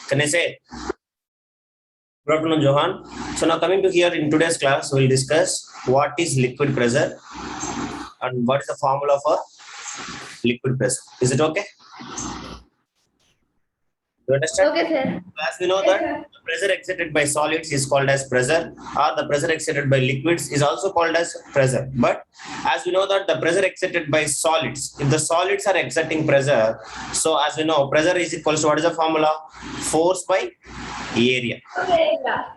Can I say it? Good afternoon, Johan. So now coming to here in today's class, we'll discuss what is liquid pressure and what is the formula for liquid pressure. Is it okay? You understand? Okay, sir. As we know that the pressure exerted by solids is called as pressure, or the pressure exerted by liquids is also called as pressure. But as we know that the pressure exerted by solids, if the solids are exerting pressure, so as we know, pressure is equals to what is the formula? Force by area. Okay, yeah.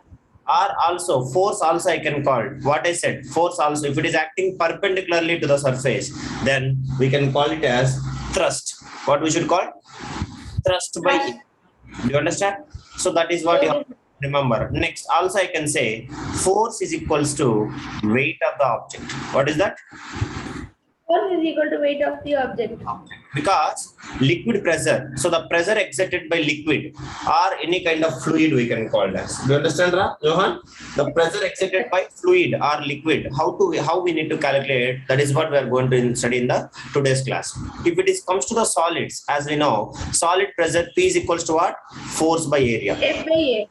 Or also force also I can call it. What I said, force also, if it is acting perpendicularly to the surface, then we can call it as thrust. What we should call? Thrust by area. Do you understand? So that is what you have to remember. Next, also I can say force is equals to weight of the object. What is that? Force is equal to weight of the object. Because liquid pressure, so the pressure exerted by liquid or any kind of fluid we can call it as. Do you understand, Johan? The pressure exerted by fluid or liquid, how we need to calculate, that is what we are going to study in the today's class. If it is comes to the solids, as we know, solid pressure P is equals to what? Force by area. F by A.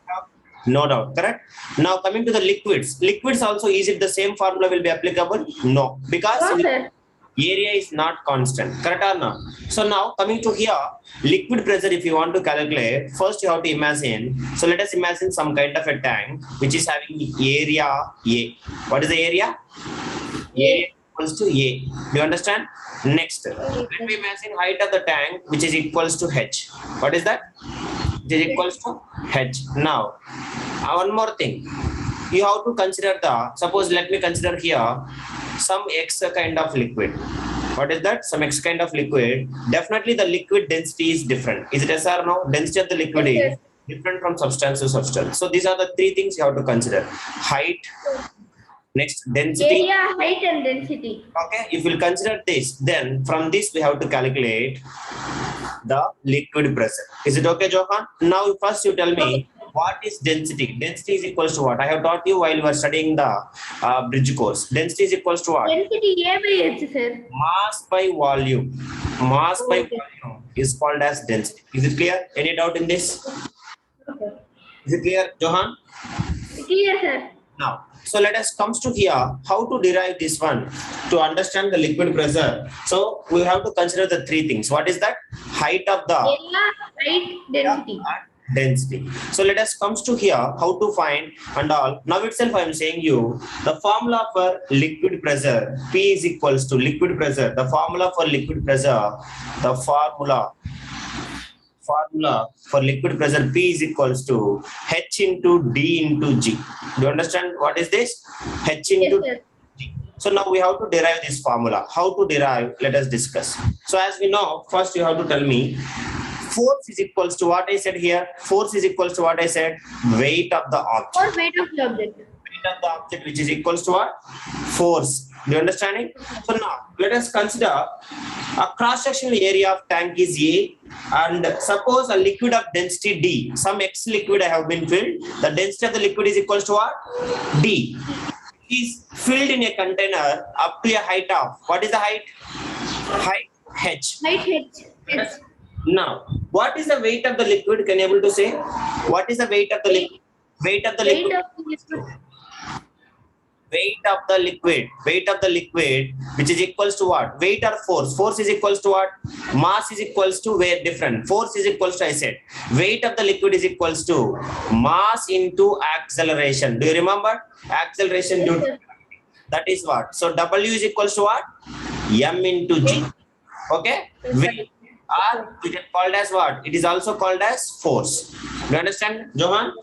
No doubt, correct? Now coming to the liquids. Liquids also, is it the same formula will be applicable? No, because No, sir. area is not constant, correct or not? So now coming to here, liquid pressure, if you want to calculate, first you have to imagine, so let us imagine some kind of a tank which is having area A. What is the area? Area equals to A. Do you understand? Next, let me imagine height of the tank which is equals to H. What is that? It is equals to H. Now, one more thing. You have to consider suppose let me consider here some X kind of liquid. What is that? Some X kind of liquid. Definitely the liquid density is different. Is it yes or no? Density of the liquid is different from substance to substance. So these are the three things you have to consider. Height, next density. Area, height and density. Okay, if we'll consider this, then from this we have to calculate the liquid pressure. Is it okay, Johan? Now first you tell me, what is density? Density is equals to what? I have taught you while you were studying the bridge course. Density is equals to what? Density A by H, sir. Mass by volume. Mass by volume is called as density. Is it clear? Any doubt in this? Okay. Is it clear, Johan? Clear, sir. Now, so let us comes to here, how to derive this one to understand the liquid pressure. So we have to consider the three things. What is that? Height of the Area, height, density. density. So let us comes to here, how to find and all. Now itself I am saying you, the formula for liquid pressure, P is equals to liquid pressure. The formula for liquid pressure, the formula for liquid pressure P is equals to H into D into G. Do you understand what is this? H into Yes, sir. G. So now we have to derive this formula. How to derive? Let us discuss. So as we know, first you have to tell me, force is equals to what I said here. Force is equals to what I said. Weight of the object. Or weight of the object. Weight of the object, which is equals to what? Force. Do you understand it? So now let us consider a cross-sectional area of tank is A, and suppose a liquid of density D. Some X liquid I have been filled. The density of the liquid is equals to what? D. Is filled in a container up to a height of, what is the height? Height H. Height H. H. Now, what is the weight of the liquid? Can you able to say? What is the weight of the liquid? Weight of the Weight liquid. of the liquid. Weight of the liquid. Weight of the liquid, which is equals to what? Weight or force? Force is equals to what? Mass is equals to weight different. Force is equals to, I said. Weight of the liquid is equals to mass into acceleration. Do you remember? Acceleration due to, that is what? So W is equals to what? M into G. Okay? Weight. Or we can call it as what? It is also called as force. Do you understand, Johan?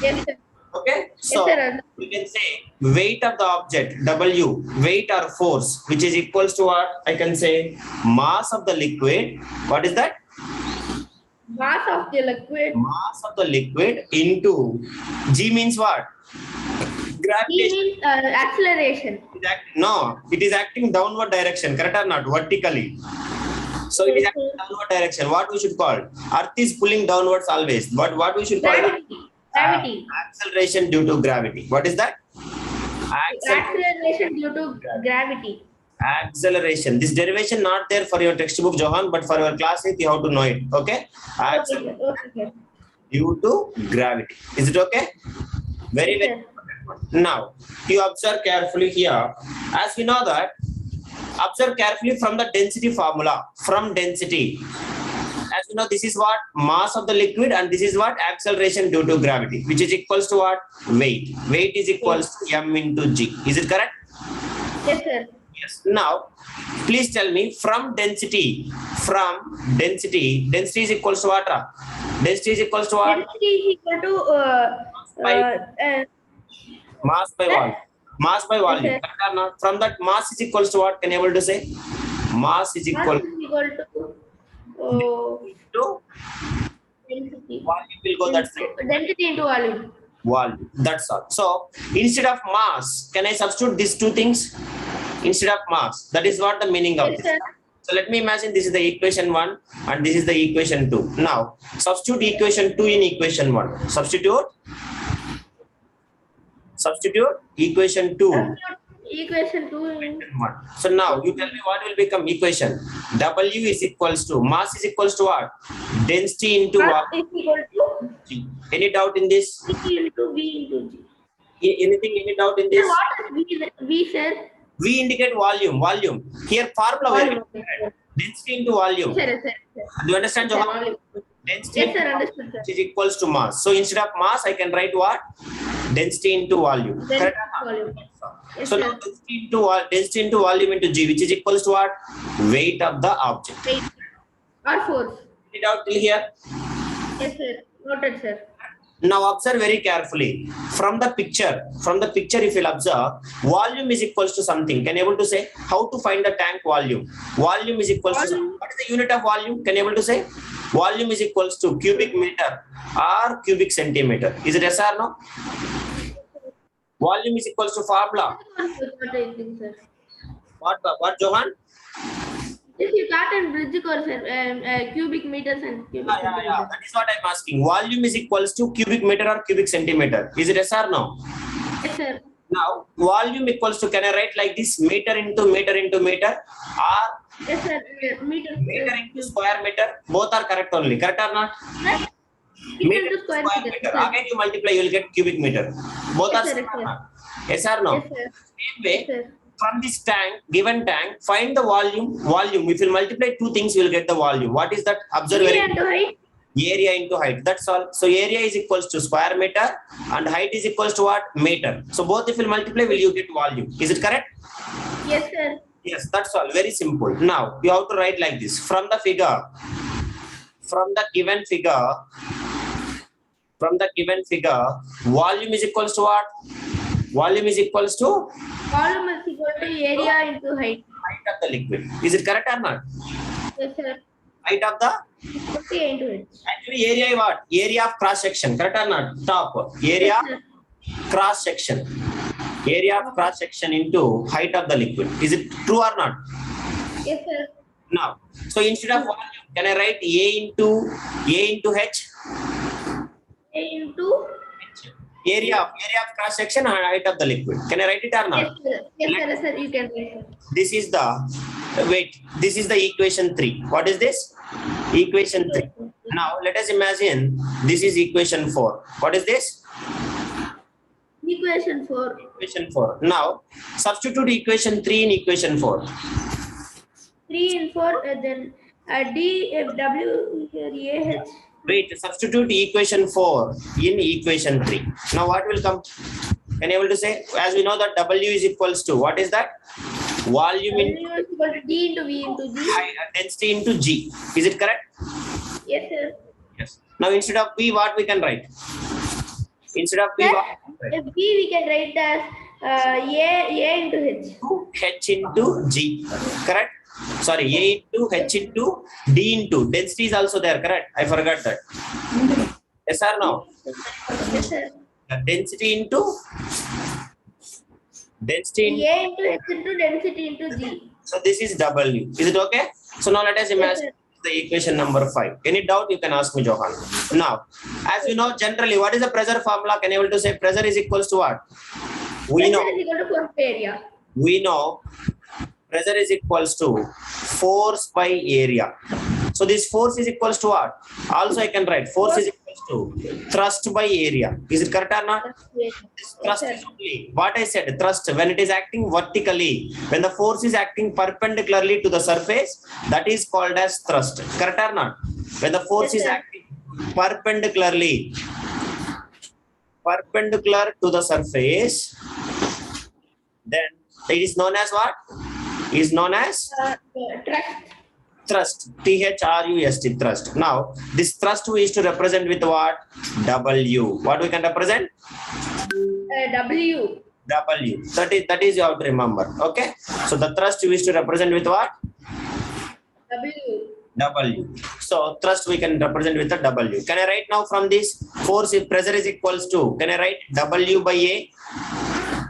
Yes, sir. Okay, so Yes, sir. we can say weight of the object, W, weight or force, which is equals to what? I can say mass of the liquid. What is that? Mass of the liquid. Mass of the liquid into G means what? E Gravitation. means acceleration. No, it is acting downward direction, correct or not? Vertically. So it is acting downward direction. What we should call? Earth is pulling downwards always. What we should call? Gravity. Gravity. Acceleration due to gravity. What is that? Acceleration due to gravity. Acceleration. This derivation not there for your textbook, Johan, but for your class, you have to know it. Okay? Okay, sir. Okay, sir. Due to gravity. Is it okay? Very, very Yes, important. Now, you observe carefully here. As we know that, observe carefully from the density formula. From density. As you know, this is what mass of the liquid and this is what acceleration due to gravity, which is equals to what? Weight. Weight is equals to m into g. Is it correct? yes, sir. Yes. Now, please tell me from density is equals to what? Density is equals to what? Density is equal to Mass by volume. Mass by volume. Yes, Correct or not? From that mass is equals to what? Can you able to say? Mass is mass equal is equal to to density. volume will go that side. Density into volume. Volume. That's all. So instead of mass, can I substitute these two things? Instead of mass. That is what the meaning of Yes, this. sir. So let me imagine this is the equation 1 and this is the equation 2. Now substitute equation 2 in equation 1. Substitute equation 2. Equation 2 in One. So now you tell me what will become equation. W is equals to mass is equals to what? Density into mass what? is equal to G. Any doubt in this? C into V into G. Any doubt in Sir, this? what is V, sir? We indicate volume. Here formula very Volume. important. Density into volume. Yes, sir. Do you understand, Yes, sir, Johan? volume. Density Yes, sir, understood, sir. is equals to mass. So instead of mass, I can write what? Density into volume. Then Correct? volume. Yes, So sir. now density into volume into G, which is equals to what? Weight of the object. Wait. Or force. Any doubt till here? Yes, sir. Noted, sir. Now observe very carefully. From the picture, if you'll observe, volume is equals to something. Can you able to say how to find the tank volume? Volume is equals to Volume. what is the unit of volume? Can you able to say? Volume is equals to cubic meter or cubic centimeter. Is it yes or no? Volume is equals to formula. Sir. What Johan? If you cut and bridge course, cubic meters and cubic Yeah. centimeters. That is what I'm asking. Volume is equals to cubic meter or cubic centimeter. Is it yes or no? Yes, sir. Now, volume equals to, can I write like this? Meter into meter into meter or Yes, sir. Meter. meter into square meter? Both are correct only. Correct or not? Meter to square meter. meter. Sir. Again, you multiply, you will get cubic meter. Both Yes, are sir, same yes, or sir. not? Yes or no? Yes, sir. Same way, Yes, sir. from this tank, given tank, find the volume. Volume. If you multiply two things, you will get the volume. What is that? Observe very Area into height. area into height. That's all. So area is equals to square meter and height is equals to what? Meter. So both if you multiply, will you get volume? Is it correct? Yes, sir. Yes, that's all. Very simple. Now you have to write like this. From the given figure, volume is equals to what? Volume is equals to Volume is equal to area into height. height of the liquid. Is it correct or not? Yes, sir. Height of the Okay, into it. actually area is what? Area of cross section. Correct or not? Top area Yes, sir. cross section. Area of cross section into height of the liquid. Is it true or not? Yes, sir. Now, so instead of volume, can I write A into H? A into. Area of cross section and height of the liquid. Can I write it or Yes, not? sir. Yes, sir. Yes, sir. You can write, sir. This is the this is the equation 3. What is this? Equation 3. Now let us imagine this is equation 4. What is this? Equation 4. Equation 4. Now substitute equation 3 in equation 4. 3 and 4, then D, F, W, here, A, H. Wait, substitute equation 4 in equation 3. Now what will come? Can you able to say? As we know that W is equals to, what is that? Volume in W is equal to D into V into G. density into G. Is it correct? Yes, sir. Yes. Now instead of V, what we can write? Instead of V, Sir, what? if B we can write as A into H. H into G. Correct? Sorry, A into H into D into. Density is also there, correct? I forgot that. Yes or no? Yes, sir. Density into A into H into density into G. so this is W. Is it okay? So now let us imagine sir. the equation number 5. Any doubt you can ask me, Johan. Now, as we know generally, what is the pressure formula? Can you able to say pressure is equals to what? We know. Pressure is equal to force by area. We know pressure is equals to force by area. So this force is equals to what? Also I can write force is equals to thrust by area. Is it correct or not? Yes, Thrust sir. is only what I said. Thrust when it is acting vertically, when the force is acting perpendicularly to the surface, that is called as thrust. Correct or not? When the force Yes, is sir. acting perpendicular to the surface, then it is known as what? Is known as Trust. thrust. Thrust, thrust. Now this thrust we is to represent with what? W. What we can represent? W. W. That is you have to remember. Okay. So the thrust we is to represent with what? W. W. So thrust we can represent with a W. Can I write now from this force if pressure is equals to? Can I write W by A?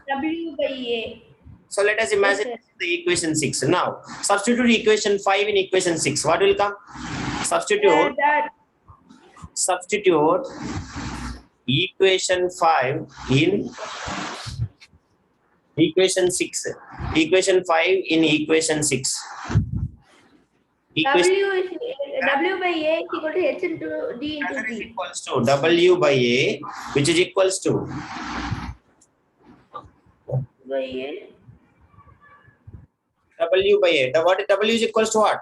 W by A. So let us imagine Yes, the equation 6. Now substitute equation 5 in equation 6. What will come? Substitute equation 5 in equation 6. Equation 5 in equation 6. Equation W by A is equal to H into D into pressure is G. equals to W by A, which is equals to By A. W by A. What W is equals to what?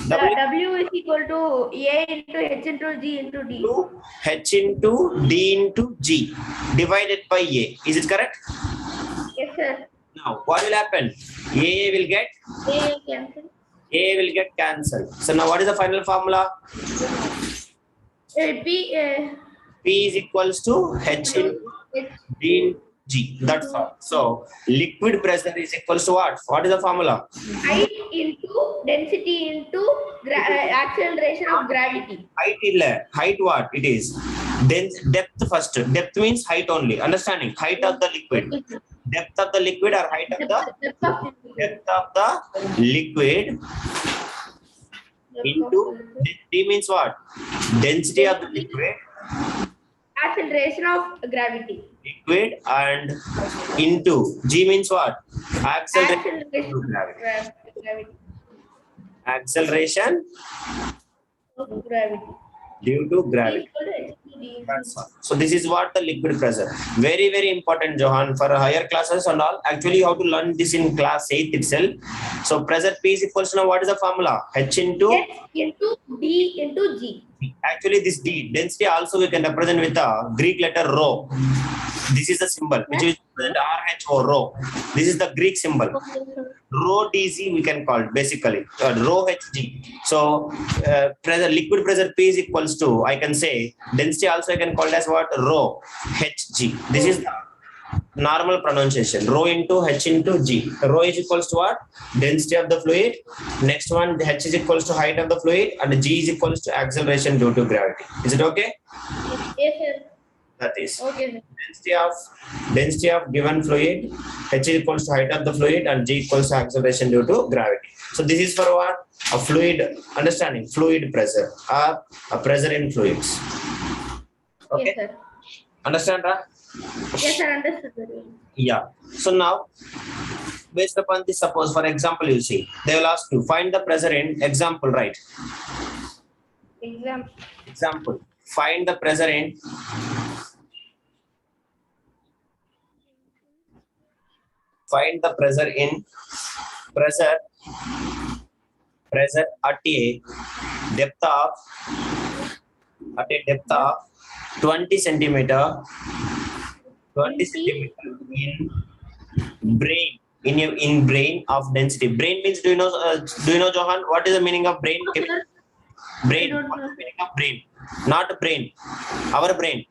W is equal to A into H into G into D. To H into D into G divided by A. Is it correct? Yes, sir. Now what will happen? A will get A cancel. cancelled. So now what is the final formula? P P is equals to H into H. D into G. That's all. So liquid pressure is equals to what? What is the formula? Height into density into acceleration of gravity. Height what it is? Then depth first. Depth means height only. Understanding? Height of the liquid. Depth of the liquid or height of the depth of the liquid into D means what? Density of the liquid acceleration of gravity. liquid and into G means what? Acceleration Acceleration to of gravity. gravity. Acceleration Of gravity. due to P gravity. is equal to H into D into That's G. all. So this is what the liquid pressure. Very, very important, Johan, for higher classes and all. Actually, you have to learn this in class 8 itself. So pressure P is equals to now what is the formula? H into H into D into G. actually this D density also we can represent with the Greek letter rho. This is the symbol which is RHO rho. This is the Greek symbol. Rho dz we can call it basically rho hg. So pressure liquid pressure P is equals to I can say density also I can call it as what? Rho hg. This is the normal pronunciation. Rho into H into G. Rho is equals to what? Density of the fluid. Next one H is equals to height of the fluid and G is equals to acceleration due to gravity. Is it okay? Yes, sir. That is Okay, sir. density of given fluid. H is equals to height of the fluid and G equals to acceleration due to gravity. So this is for what? A fluid understanding. Fluid pressure or a pressure in fluids. Okay. Yes, sir. Understand, Ra? Yes, sir. Understood. Sir. Yeah. So now, based upon this, suppose for example, you see, they will ask you find the pressure in example, right? Example. Find the pressure in pressure at a depth of 20 centimeter in brain in brain of density. Brain means do you know Johan what is the meaning of brain? Sir, Brain. I don't What is know. the meaning of brain? Not brain. Our brain.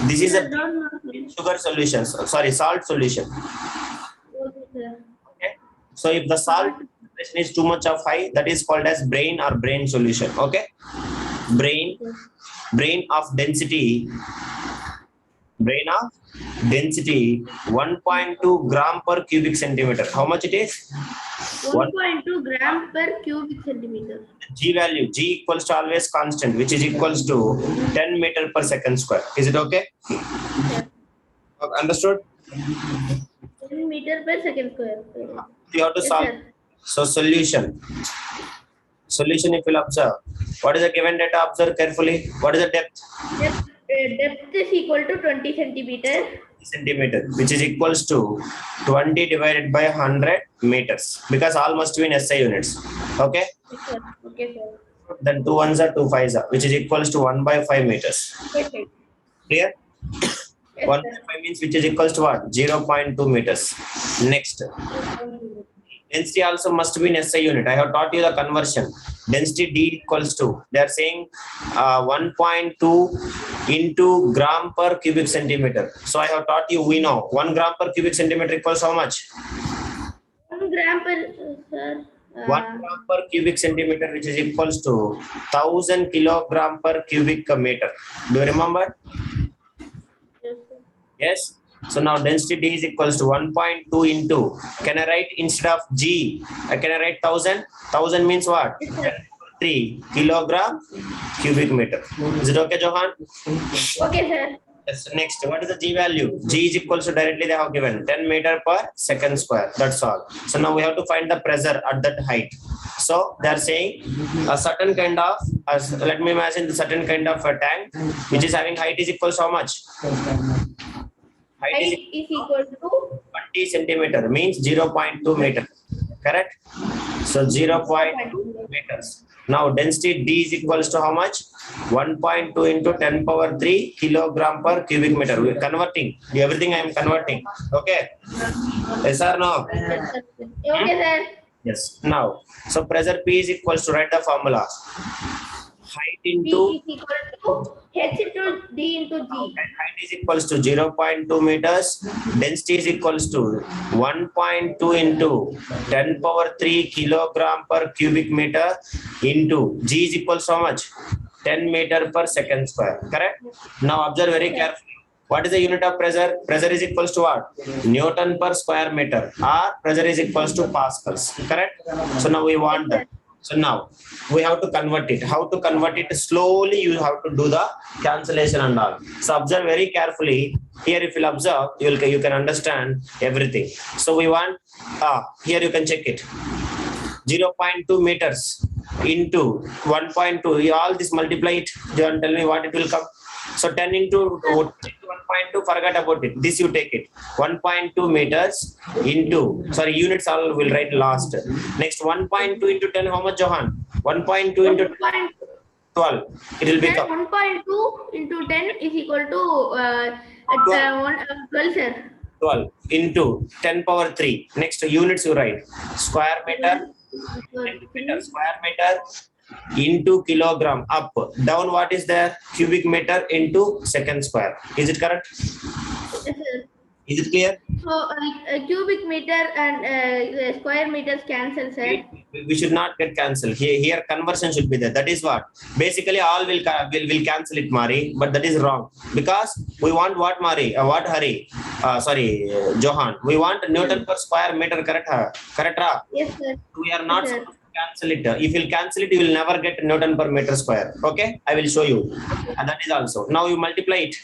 This is I a don't know. sugar solution. Sorry, salt solution. Okay, sir. Okay. So if the salt concentration is too much of high, that is called as brain or brain solution. Okay. Brain of density 1.2 gram per cubic centimeter. How much it is? 1.2 gram per cubic centimeter. G value, G equals to always constant, which is equals to 10 meter per second square. Is it okay? Yes. Understood? 10 meter per second square. You have to Yes, solve. sir. So solution. Solution if you'll observe. What is the given data? Observe carefully. What is the depth? Depth is equal to 20 centimeters. Centimeter, which is equals to 20 divided by 100 meters, because all must be in SI units. Okay. Yes, sir. Okay, sir. Then 2 ones are 2 5s are, which is equals to 1 by 5 meters. Yes, sir. Clear? Yes, 1 sir. by 5 means which is equals to what? 0.2 meters. Next. Density also must be in SI unit. I have taught you the conversion. Density D equals to, they are saying 1.2 into gram per cubic centimeter. So I have taught you, we know 1 gram per cubic centimeter equals how much? 1 gram per, sir. 1 gram per cubic centimeter, which is equals to 1000 kilogram per cubic meter. Do you remember? Yes, sir. Yes. So now density D is equals to 1.2 into, can I write instead of G, can I write 1000? 1000 means what? 3 kilogram cubic meter. Is it okay, Johan? Okay, sir. Yes. Next, what is the G value? G is equals to, directly they have given 10 meter per second square. That's all. So now we have to find the pressure at that height. So they are saying a certain kind of, let me imagine the certain kind of a tank which is having height is equals to how much? Height Height is is equal to 20 centimeter, means 0.2 meter. Correct? So 0.2 meters. Now density D is equals to how much? 1.2 into 10 power 3 kilogram per cubic meter. We are converting. Everything I am converting. Okay? Yes or no? Yes, sir. Okay, sir. Yes. Now, so pressure P is equals to, write the formula. Height D into is equal to H into D into G. height is equals to 0.2 meters. Density is equals to 1.2 into 10 power 3 kilogram per cubic meter into G is equals to how much? 10 meter per second square. Correct? Now observe very carefully. What is the unit of pressure? Pressure is equals to what? Newton per square meter, or pressure is equals to pascals. Correct? So now we want that. So now we have to convert it. How to convert it? Slowly you have to do the cancellation and all. So observe very carefully. Here if you observe, you can understand everything. So we want, here you can check it. 0.2 meters into 1.2. You all this multiply it. John, tell me what it will come. So 10 into 1.2, forget about it. This you take it. 1.2 meters into, sorry, units all will write last. Next 1.2 into 10, how much, Johan? 1.2 into 12. It will become 1.2 into 10 is equal to 12, sir. 12 into 10 power 3. Next units you write. Square meter, square meter into kilogram, up. Down what is there? Cubic meter into second square. Is it correct? Yes, sir. Is it clear? So cubic meter and square meters cancel, sir. We should not get cancelled. Here conversion should be there. That is what. Basically all will cancel it, Mari. But that is wrong. Because we want what, Mari? What, Hari? Johan. We want Newton per square meter, correct? Correct? Yes, sir. We are not Yes, sir. supposed to cancel it. If you cancel it, you will never get Newton per meter square. Okay? I will show you. And that is also. Now you multiply it.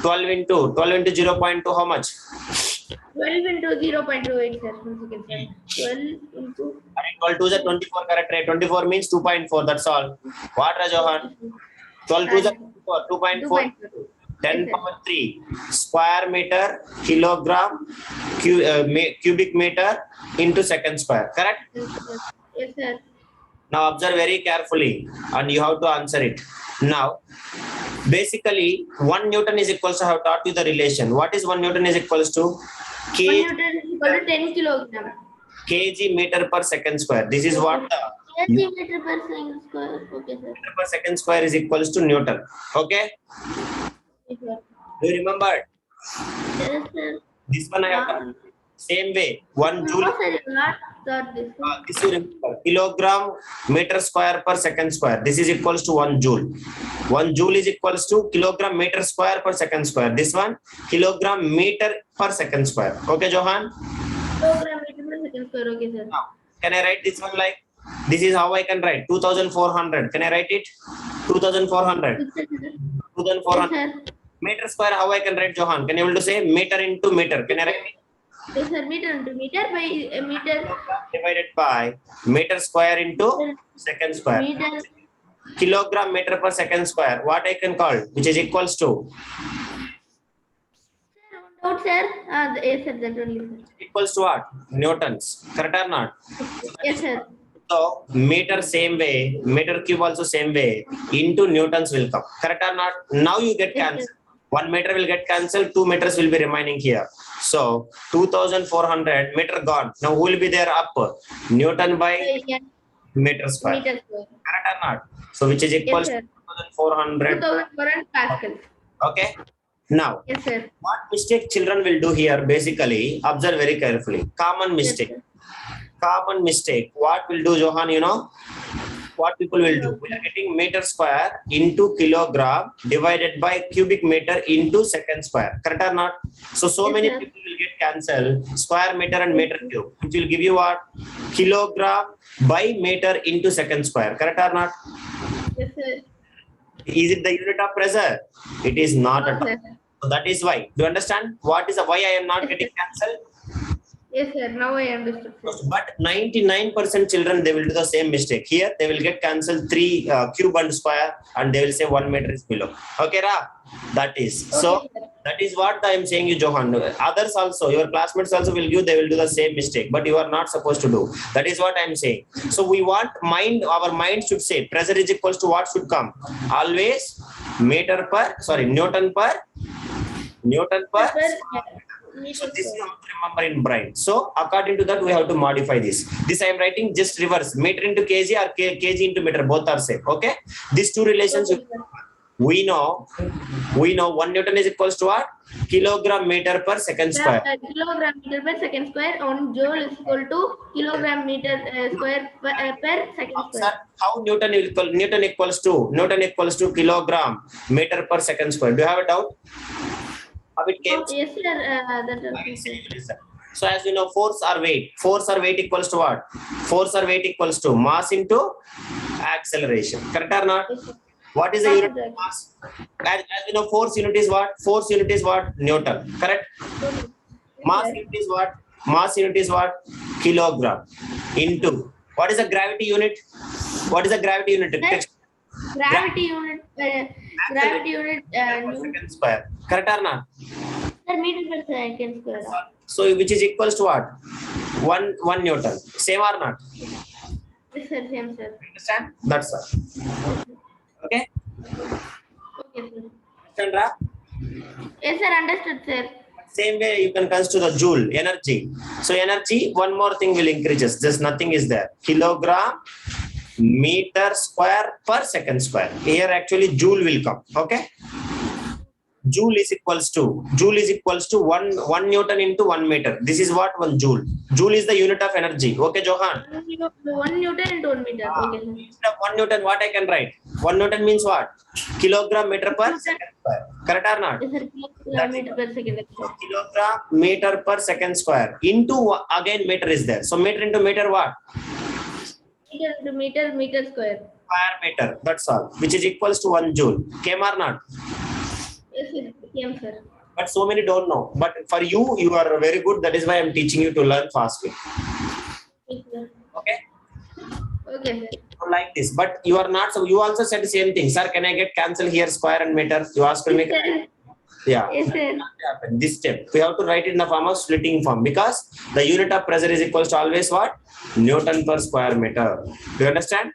12 into 0.2, how much? 12 into 0.28, sir. 1 second, sir. 12 into 12 2 is 24, correct? Right? 24 means 2.4. That's all. What, Rajohan? 12 2 is 24. 2.4. 2.4. 10 power 3 square meter kilogram cubic meter into second square. Correct? Yes, sir. Now observe very carefully and you have to answer it. Now, basically 1 Newton is equals to, I have taught you the relation. What is 1 Newton is equals to? 1 Newton is equal to 10 kilogram. Kg meter per second square. This is what the Meter per second square. Okay, sir. meter per second square is equals to Newton. Okay? Yes, sir. Do you remember? Yes, sir. This one I have done. Same way. 1 joule. No, sir, you not got this. This you remember. Kilogram meter square per second square. This is equals to 1 joule. 1 joule is equals to kilogram meter square per second square. This one kilogram meter per second square. Okay, Johan? Kilogram meter per second square. Okay, sir. Now, can I write this one like? This is how I can write. 2400. Can I write it? 2400. Yes, 2400. sir. Meter square, how I can write, Johan? Can you able to say meter into meter? Can I write it? Yes, sir. Meter into meter by meter. Divided by meter square into second square. Meter. Kilogram meter per second square. What I can call, which is equals to Doubt, sir. Yes, sir. That only, sir. equals to what? Newtons. Correct or not? Yes, sir. So meter same way, meter cube also same way, into newtons will come. Correct or not? Now you get Yes, cancelled. 1 meter will get cancelled, 2 meters will be remaining here. So 2400 meter gone. Now who will be there up? Newton by Yeah. meter square. Meter square. Correct or not? So which is equals Yes, to sir. 2400. 2400 Pascal. Okay. Now, Yes, sir. what mistake children will do here? Basically, observe very carefully. Common Yes, mistake. sir. Common mistake. What will do, Johan? You know, what people will do? We are getting meter square into kilogram divided by cubic meter into second square. Correct or not? So Yes, many sir. people will get cancelled. Square meter and meter cube, which will give you what? Kilogram by meter into second square. Correct or not? Yes, sir. Is it the unit of pressure? It is not at all. Yes, sir. So that is why. Do you understand? What is the why I am not getting cancelled? Yes, sir. Now I understood, sir. But 99% children, they will do the same mistake. Here, they will get cancelled 3 cube and square, and they will say 1 meter is below. Okay, Ra? That is. So, Okay, sir. that is what I am saying you, Johan. Others also, your classmates also will give, they will do the same mistake, but you are not supposed to do. That is what I am saying. So, we want mind, our mind should say pressure is equals to what should come? Always Newton per. So this you have to remember in brain. So according to that, we have to modify this. This I am writing just reverse. Meter into kg or kg into meter, both are same. Okay. These two relations Okay, sir. we know 1 Newton is equals to what? Kilogram meter per second square. Kilogram meter per second square. 1 joule is equal to kilogram meter square per second Sir, square. how Newton equals to kilogram meter per second square? Do you have a doubt? How it came? Yes, sir. That I okay, will say sir. you listen. So as we know, force or weight equals to what? Force or weight equals to mass into acceleration. Correct or not? Yes, sir. What is the unit of mass? As we know, force unit is what? Force unit is what? Newton. Correct? Mass unit is what? Mass unit is what? Kilogram. Into. What is the gravity unit? What is the gravity unit? Text. Gravity unit. Gravity unit. Per second square. Correct or not? Sir, meter per second square. So which is equals to what? 1 Newton. Same or not? Yes, sir. Same, sir. Understand? That's all. Okay? Okay, sir. Understand, Ra? Yes, sir. Understood, sir. Same way you can consider the joule, energy. So energy, one more thing will increases. Just nothing is there. Kilogram meter square per second square. Here actually joule will come. Okay? Joule is equals to 1 Newton into 1 meter. This is what 1 joule. Joule is the unit of energy. Okay, Johan? 1 Newton into 1 meter. Okay, sir. Instead of 1 Newton, what I can write? 1 Newton means what? Kilogram meter per second square. Correct or not? Yes, sir. Kilometer per second. Sir. Kilogram meter per second square. Into again meter is there. So meter into meter what? Meter into meter, meter square. Square meter. That's all. Which is equals to 1 joule. Came or not? Yes, sir. Same, sir. But so many don't know. But for you, you are very good. That is why I'm teaching you to learn fastly. Yes, sir. Okay? Okay, sir. Like this. But you are not. So you also said the same thing. Sir, can I get cancel here square and meter? You asked me. Yes, sir. Yeah. Yes, sir. Happen. This step we have to write it in the form of splitting form because the unit of pressure is equals to always what? Newton per square meter. Do you understand?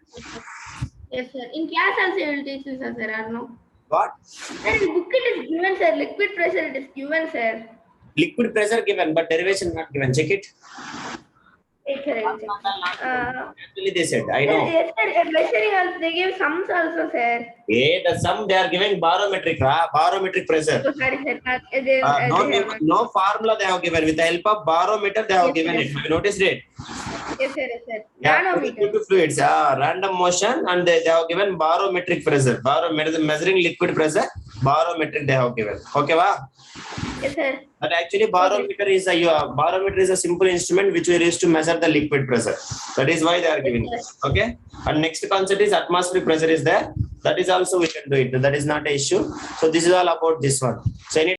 Yes, sir. In class also you will teach this, sir, or no? What? Sir, in book it is given, sir. Liquid pressure it is given, sir. Liquid pressure given, but derivation not given. Check it. Yes, sir. I will check. Actually, they said, I know. Yes, sir. At measuring also they give sums also, sir. The sum they are giving barometric pressure. Oh, sorry, sir. No formula they have given. With the help of barometer, they have Yes, given yes. it. You noticed it? Yes, sir. Yes, sir. Yeah, Manometer. to fluids, random motion, and they have given barometric pressure. Measuring liquid pressure, barometric they have given. Okay, wow. Yes, sir. But actually, barometer is a simple instrument which we use to measure the liquid pressure. That is why they are giving it. Okay. And next concept is atmospheric pressure is there. That is also we can do it. That is not an issue. So this is all about this one. So any